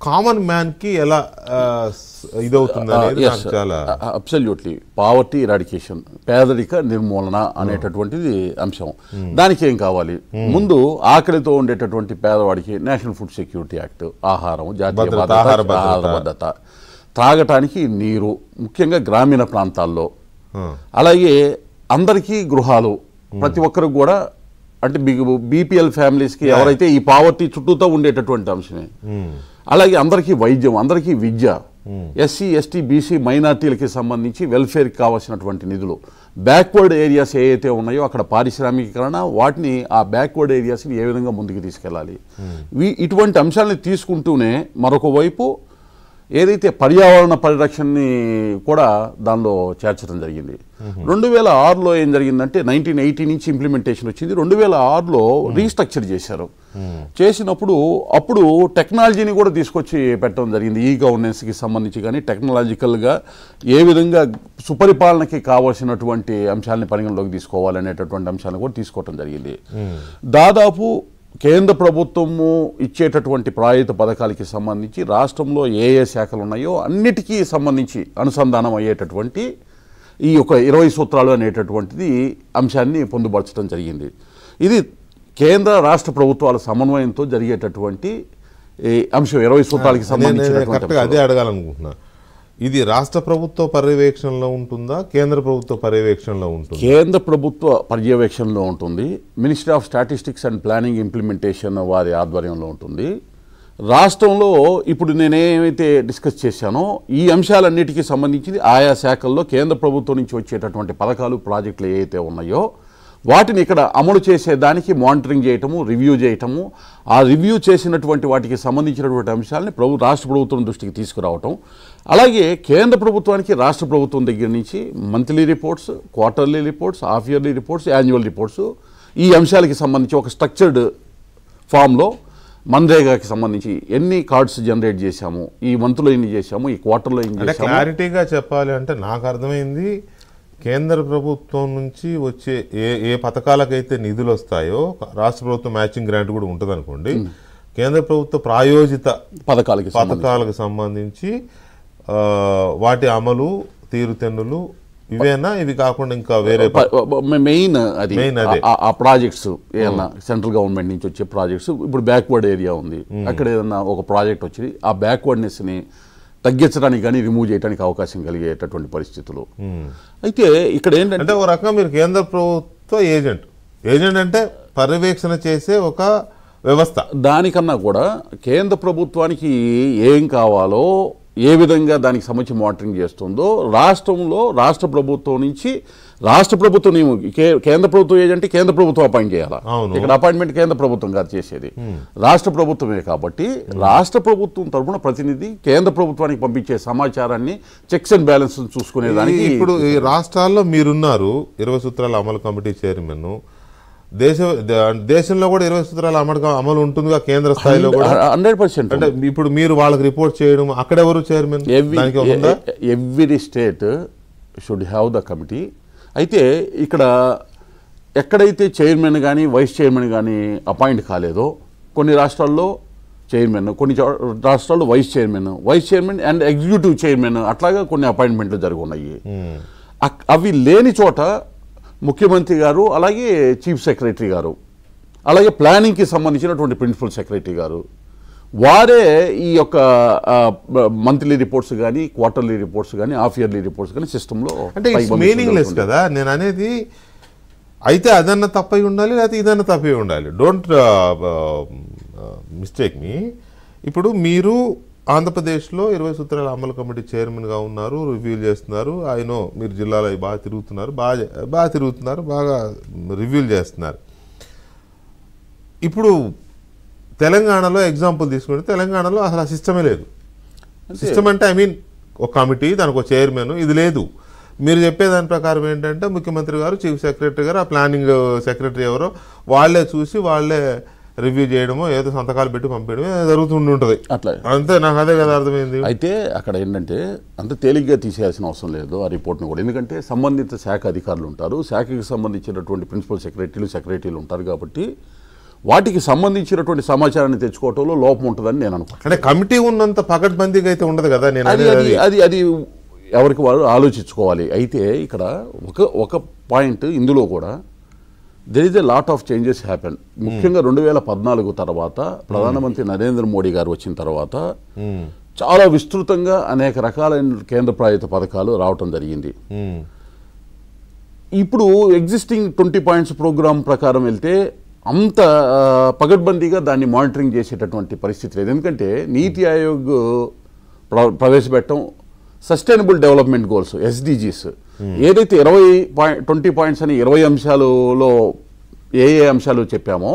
Common man కి ఎలా ఇదవుతుంది అనేది చాలా అబ్సల్యూట్లీ పావర్టీ ఇరాడికేషన్, పేదరిక నిర్మూలన అనేటటువంటిది అంశం. దానికి ఏం కావాలి? ముందు ఆకలితో ఉండేటటువంటి పేదవాడికి నేషనల్ ఫుడ్ సెక్యూరిటీ యాక్ట్, ఆహారం, జాతీయ ఆహార భద్రత, త్రాగటానికి నీరు, ముఖ్యంగా గ్రామీణ ప్రాంతాల్లో, అలాగే అందరికీ గృహాలు, ప్రతి ఒక్కరికి కూడా, అంటే బీపీఎల్ ఫ్యామిలీస్కి ఎవరైతే ఈ పావర్టీ చుట్టూతో ఉండేటటువంటి అంశమే. అలాగే అందరికీ వైద్యం, అందరికీ విద్య, ఎస్సీ ఎస్టీ బీసీ మైనార్టీలకి సంబంధించి వెల్ఫేర్కి కావాల్సినటువంటి నిధులు, బ్యాక్వర్డ్ ఏరియాస్ ఏవైతే ఉన్నాయో అక్కడ పారిశ్రామికీకరణ, వాటిని ఆ బ్యాక్వర్డ్ ఏరియాస్ని ఏ విధంగా ముందుకు తీసుకెళ్ళాలి, ఇటువంటి అంశాలని తీసుకుంటూనే మరొక వైపు ఏదైతే పర్యావరణ పరిరక్షణని కూడా దానిలో చేర్చడం జరిగింది. 2006లో ఏం జరిగిందంటే 1980 నుంచి ఇంప్లిమెంటేషన్ వచ్చింది. 2006లో రీస్ట్రక్చర్ చేశారు. చేసినప్పుడు అప్పుడు టెక్నాలజీని కూడా తీసుకొచ్చి పెట్టడం జరిగింది. ఈ గవర్నెన్స్కి సంబంధించి కానీ టెక్నాలజికల్గా ఏ విధంగా సుపరిపాలనకి కావాల్సినటువంటి అంశాలని పరిగణలోకి తీసుకోవాలనేటటువంటి అంశాలను కూడా తీసుకోవడం జరిగింది. దాదాపు కేంద్ర ప్రభుత్వము ఇచ్చేటటువంటి ప్రాయోజిత పథకాలకి సంబంధించి రాష్ట్రంలో ఏ ఏ శాఖలు ఉన్నాయో అన్నిటికీ సంబంధించి అనుసంధానం అయ్యేటటువంటి ఈ యొక్క 20 సూత్రాలు అనేటటువంటిది అంశాన్ని పొందుపరచడం జరిగింది. ఇది కేంద్ర రాష్ట్ర ప్రభుత్వాల సమన్వయంతో జరిగేటటువంటి అంశం. 20 సూత్రాలకి సంబంధించి అదే అడగాలనుకుంటున్నా. ఇది రాష్ట్ర ప్రభుత్వ పర్యవేక్షణలో ఉంటుందా, కేంద్ర ప్రభుత్వ పర్యవేక్షణలో ఉంటుందా? కేంద్ర ప్రభుత్వ పర్యవేక్షణలో ఉంటుంది. Ministry of statistics and planning implementation వారి ఆధ్వర్యంలో ఉంటుంది. రాష్ట్రంలో ఇప్పుడు నేనేమైతే డిస్కస్ చేశానో ఈ అంశాలన్నిటికీ సంబంధించి ఆయా శాఖల్లో కేంద్ర ప్రభుత్వం నుంచి వచ్చేటటువంటి పథకాలు, ప్రాజెక్టులు ఏవైతే ఉన్నాయో వాటిని ఇక్కడ అమలు చేసేదానికి మానిటరింగ్ చేయటము, రివ్యూ చేయటము, ఆ రివ్యూ చేసినటువంటి వాటికి సంబంధించినటువంటి అంశాలని రాష్ట్ర ప్రభుత్వం దృష్టికి తీసుకురావటం, అలాగే కేంద్ర ప్రభుత్వానికి రాష్ట్ర ప్రభుత్వం దగ్గర నుంచి monthly reports, quarterly reports, half yearly reports, annual reports, ఈ అంశాలకి సంబంధించి ఒక స్ట్రక్చర్డ్ ఫామ్లో మన్రేగాకి సంబంధించి ఎన్ని కార్డ్స్ జనరేట్ చేశాము, ఈ మంత్లో ఎన్ని చేశాము, ఈ క్వార్టర్లో ఎన్ని చేశాము. క్లారిటీగా చెప్పాలి అంటే నాకు అర్థమైంది, కేంద్ర ప్రభుత్వం నుంచి వచ్చే ఏ పథకాలకైతే నిధులు వస్తాయో రాష్ట్ర ప్రభుత్వం మ్యాచింగ్ గ్రాంట్ కూడా ఉంటుంది అనుకోండి, కేంద్ర ప్రభుత్వ ప్రాయోజిత పథకాలకు సంబంధించి వాటి అమలు, తీరుతెన్నులు ఇవేనా? ఇవి కాకుండా ఇంకా వేరే మెయిన్ అది ఆ ప్రాజెక్ట్స్ ఏదన్నా సెంట్రల్ గవర్నమెంట్ నుంచి వచ్చే ప్రాజెక్ట్స్, ఇప్పుడు బ్యాక్వర్డ్ ఏరియా ఉంది, అక్కడ ఏదన్నా ఒక ప్రాజెక్ట్ వచ్చి ఆ బ్యాక్వర్డ్నెస్ని తగ్గించడానికి కానీ రిమూవ్ చేయడానికి అవకాశం కలిగేటటువంటి పరిస్థితులు. అయితే ఇక్కడ ఏంటంటే ఒక రకంగా మీరు కేంద్ర ప్రభుత్వ ఏజెంట్ అంటే పర్యవేక్షణ చేసే ఒక వ్యవస్థ. దానికన్నా కూడా కేంద్ర ప్రభుత్వానికి ఏం కావాలో, ఏ విధంగా దానికి సంబంధించి మానిటరింగ్ చేస్తుందో రాష్ట్రంలో రాష్ట్ర ప్రభుత్వం నుంచి రాష్ట్ర ప్రభుత్వం కేంద్ర ప్రభుత్వం ఏజెంట్ కేంద్ర ప్రభుత్వం అపాయింట్ చేయాలా? ఇక్కడ అపాయింట్మెంట్ కేంద్ర ప్రభుత్వం కాదు చేసేది, రాష్ట్ర ప్రభుత్వమే. కాబట్టి రాష్ట్ర ప్రభుత్వం తరఫున ప్రతినిధి కేంద్ర ప్రభుత్వానికి పంపించే సమాచారాన్ని చెక్స్ అండ్ బ్యాలెన్స్ చూసుకునేదానికి. ఇప్పుడు ఈ రాష్ట్రాల్లో మీరున్నారు 20 సూత్రాల అమలు కమిటీ చైర్మన్. దేశంలో కూడా 20 సూత్రాల అమలు ఉంటుందిగా కేంద్ర స్థాయిలో కూడా 100%. అంటే ఇప్పుడు మీరు వాళ్ళకి రిపోర్ట్ చేయడం, అక్కడ ఎవరు chairman? Every state should have the committee. అయితే ఇక్కడ ఎక్కడైతే చైర్మన్ కానీ వైస్ చైర్మన్ కానీ అపాయింట్ కాలేదో, కొన్ని రాష్ట్రాల్లో చైర్మన్, కొన్ని రాష్ట్రాల్లో vice chairman and executive chairman, అట్లాగా కొన్ని అపాయింట్మెంట్లు జరిగి ఉన్నాయి. అవి లేని చోట ముఖ్యమంత్రి గారు, అలాగే చీఫ్ సెక్రటరీ గారు, అలాగే ప్లానింగ్కి సంబంధించినటువంటి ప్రిన్సిపల్ సెక్రటరీ గారు, వారే ఈ యొక్క మంత్లీ రిపోర్ట్స్ కానీ, క్వార్టర్లీ రిపోర్ట్స్ కానీ, హాఫ్ ఇయర్లీ రిపోర్ట్స్ కానీ సిస్టంలో. అంటే మీనింగ్లెస్ కదా నేను అనేది. అయితే అదన్నా తప్పై ఉండాలి, లేకపోతే ఇదన్నా తప్పై ఉండాలి. డోంట్ మిస్టేక్ మీ. ఇప్పుడు మీరు ఆంధ్రప్రదేశ్లో 20 సూత్రాల అమలు కమిటీ చైర్మన్గా ఉన్నారు, రివ్యూ చేస్తున్నారు. ఆయన మీరు జిల్లాలో బాగా తిరుగుతున్నారు, బాగా రివ్యూలు చేస్తున్నారు. ఇప్పుడు తెలంగాణలో ఎగ్జాంపుల్ తీసుకుంటే తెలంగాణలో అసలు ఆ సిస్టమే లేదు. సిస్టమ్ అంటే ఒక కమిటీ, దానికి ఒక చైర్మన్, ఇది లేదు. మీరు చెప్పేదాని ప్రకారం ఏంటంటే ముఖ్యమంత్రి గారు, చీఫ్ సెక్రటరీ గారు, ఆ ప్లానింగ్ సెక్రటరీ ఎవరో వాళ్ళే చూసి వాళ్ళే రివ్యూ చేయడమో ఏదో సంతకాలు పెట్టి పంపించడమే జరుగుతుంటుంది. అట్లా అంతే, నాకు అదే కదా అర్థమైంది. అయితే అక్కడ ఏంటంటే అంత తేలిగ్గా తీసేయాల్సిన అవసరం లేదు ఆ రిపోర్ట్ని కూడా. ఎందుకంటే సంబంధిత శాఖ అధికారులు ఉంటారు, శాఖకి సంబంధించినటువంటి ప్రిన్సిపల్ సెక్రటరీలు ఉంటారు. కాబట్టి వాటికి సంబంధించినటువంటి సమాచారాన్ని తెచ్చుకోవటంలో లోపం ఉంటుందని నేను అనుకుంటున్నాను. అంటే కమిటీ ఉన్నంత పకడ్బందీగా అయితే ఉండదు కదా. నేను అది అది అది అది ఎవరికి వాళ్ళు ఆలోచించుకోవాలి. అయితే ఇక్కడ ఒక పాయింట్ ఇందులో కూడా there is a lot of changes happen. ముఖ్యంగా 2014 తర్వాత ప్రధానమంత్రి నరేంద్ర మోడీ గారు వచ్చిన తర్వాత చాలా విస్తృతంగా అనేక రకాలైన కేంద్ర ప్రాయోజిత పథకాలు రావటం జరిగింది. ఇప్పుడు ఎగ్జిస్టింగ్ 20 పాయింట్స్ ప్రోగ్రామ్ ప్రకారం వెళ్తే అంత పగడ్బందీగా దాన్ని మానిటరింగ్ చేసేటటువంటి పరిస్థితి లేదు. ఎందుకంటే నీతి ఆయోగ్ ప్రవేశపెట్టడం సస్టైనబుల్ డెవలప్మెంట్ గోల్స్ SDGs ఏదైతే 20 పాయింట్స్ అని 20 అంశాలలో ఏ అంశాలు చెప్పామో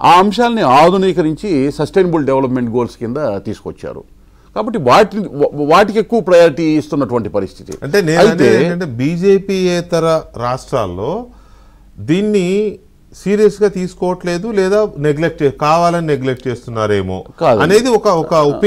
ఆ అంశాలని ఆధునీకరించి సస్టైనబుల్ డెవలప్మెంట్ గోల్స్ కింద తీసుకొచ్చారు. కాబట్టి వాటికి ఎక్కువ ప్రయారిటీ ఇస్తున్నటువంటి పరిస్థితి. అంటే నేను బీజేపీయేతర రాష్ట్రాల్లో దీన్ని సీరియస్ గా తీసుకోవట్లేదు లేదా కావాలని నెగ్లెక్ట్ చేస్తున్నారేమో అనేది ఒక